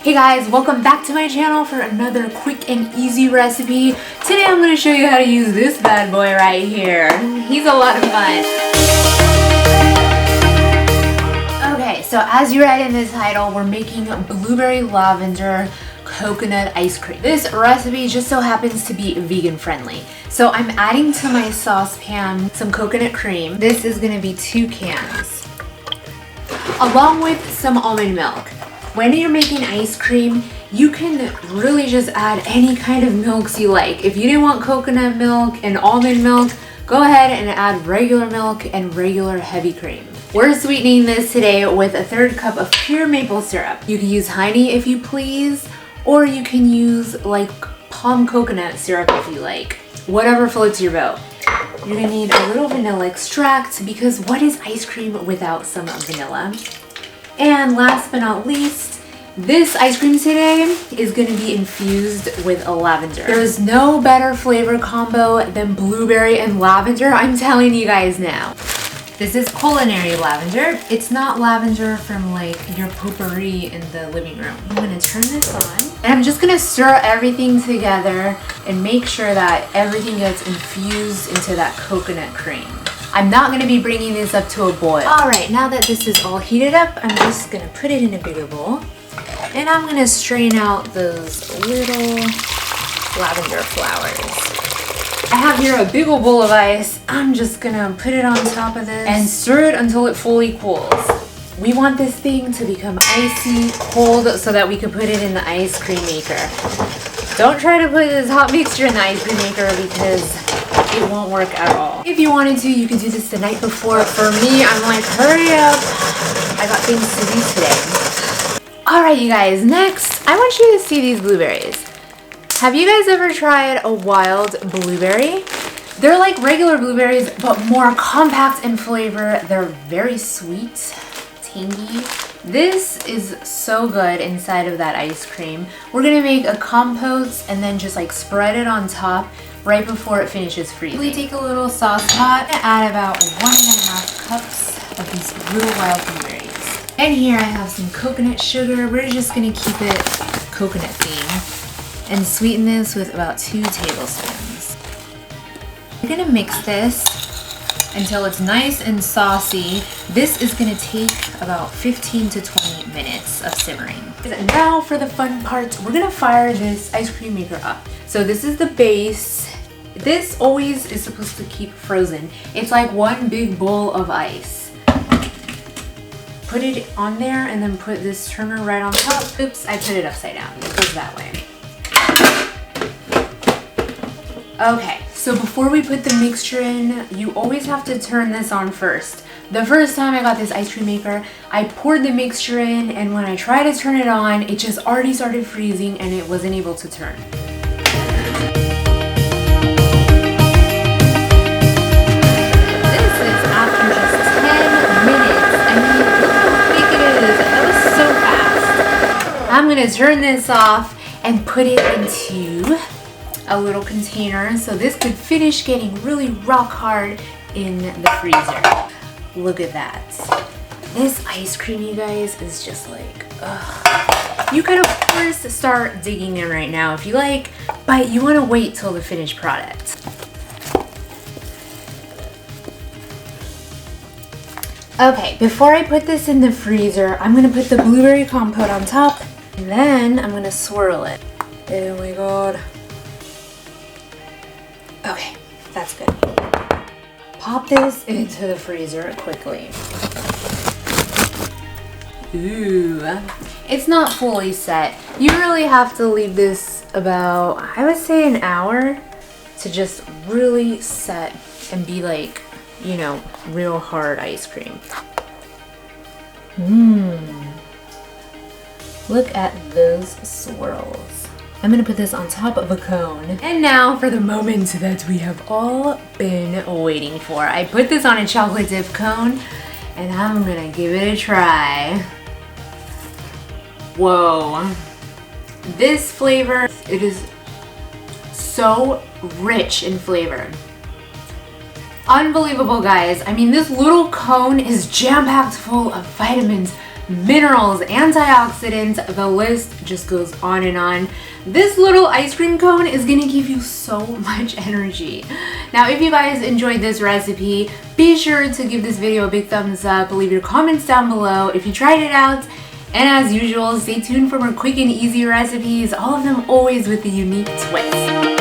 Hey guys, welcome back to my channel for another quick and easy recipe. Today I'm going to show you how to use this bad boy right here. He's a lot of fun. Okay, so as you read in the title, we're making blueberry lavender coconut ice cream. This recipe just so happens to be vegan friendly. So I'm adding to my saucepan some coconut cream. This is going to be 2 cans, along with some almond milk. When you're making ice cream, you can really just add any kind of milks you like. If you didn't want coconut milk and almond milk, go ahead and add regular milk and regular heavy cream. We're sweetening this today with a 1/3 cup of pure maple syrup. You can use honey if you please, or you can use like palm coconut syrup if you like. Whatever floats your boat. You're gonna need a little vanilla extract because what is ice cream without some vanilla? And last but not least, this ice cream today is going to be infused with lavender. There is no better flavor combo than blueberry and lavender, I'm telling you guys now. This is culinary lavender. It's not lavender from like your potpourri in the living room. I'm going to turn this on and I'm just going to stir everything together and make sure that everything gets infused into that coconut cream. I'm not going to be bringing this up to a boil. Alright, now that this is all heated up, I'm just going to put it in a bigger bowl. And I'm going to strain out those little lavender flowers. I have here a big old bowl of ice. I'm just going to put it on top of this and stir it until it fully cools. We want this thing to become icy cold so that we can put it in the ice cream maker. Don't try to put this hot mixture in the ice cream maker because it won't work at all. If you wanted to, you could do this the night before. For me, I'm like, hurry up. I got things to do today. Alright, you guys, next, I want you to see these blueberries. Have you guys ever tried a wild blueberry? They're like regular blueberries, but more compact in flavor. They're very sweet, tangy. This is so good inside of that ice cream. We're gonna make a compote and then just like spread it on top right before it finishes freezing. We take a little sauce pot and add about 1.5 cups of these little wild blueberries. And here I have some coconut sugar. We're just gonna keep it coconut theme and sweeten this with about 2 tablespoons. We're gonna mix this until it's nice and saucy. This is gonna take about 15 to 20 minutes of simmering. And now for the fun part, we're gonna fire this ice cream maker up. So this is the base. This always is supposed to keep frozen. It's like one big bowl of ice. Put it on there and then put this turner right on top. Oops, I put it upside down. It goes that way. Okay, so before we put the mixture in, you always have to turn this on first. The first time I got this ice cream maker, I poured the mixture in and when I tried to turn it on, it just already started freezing and it wasn't able to turn. I'm gonna turn this off and put it into a little container so this could finish getting really rock hard in the freezer. Look at that. This ice cream, you guys, is just like, ugh. You could of course start digging in right now if you like, but you wanna wait till the finished product. Okay, before I put this in the freezer, I'm gonna put the blueberry compote on top. And then I'm gonna swirl it. Oh my god. Okay, that's good. Pop this into the freezer quickly. Ooh, it's not fully set. You really have to leave this about, I would say, an hour to just really set and be like, you know, real hard ice cream. Look at those swirls. I'm gonna put this on top of a cone. And now for the moment that we have all been waiting for. I put this on a chocolate dip cone and I'm gonna give it a try. Whoa. This flavor, it is so rich in flavor. Unbelievable, guys. I mean, this little cone is jam-packed full of vitamins, minerals, antioxidants, the list just goes on and on. This little ice cream cone is gonna give you so much energy. Now, if you guys enjoyed this recipe, be sure to give this video a big thumbs up, leave your comments down below if you tried it out, and as usual, stay tuned for more quick and easy recipes, all of them always with a unique twist.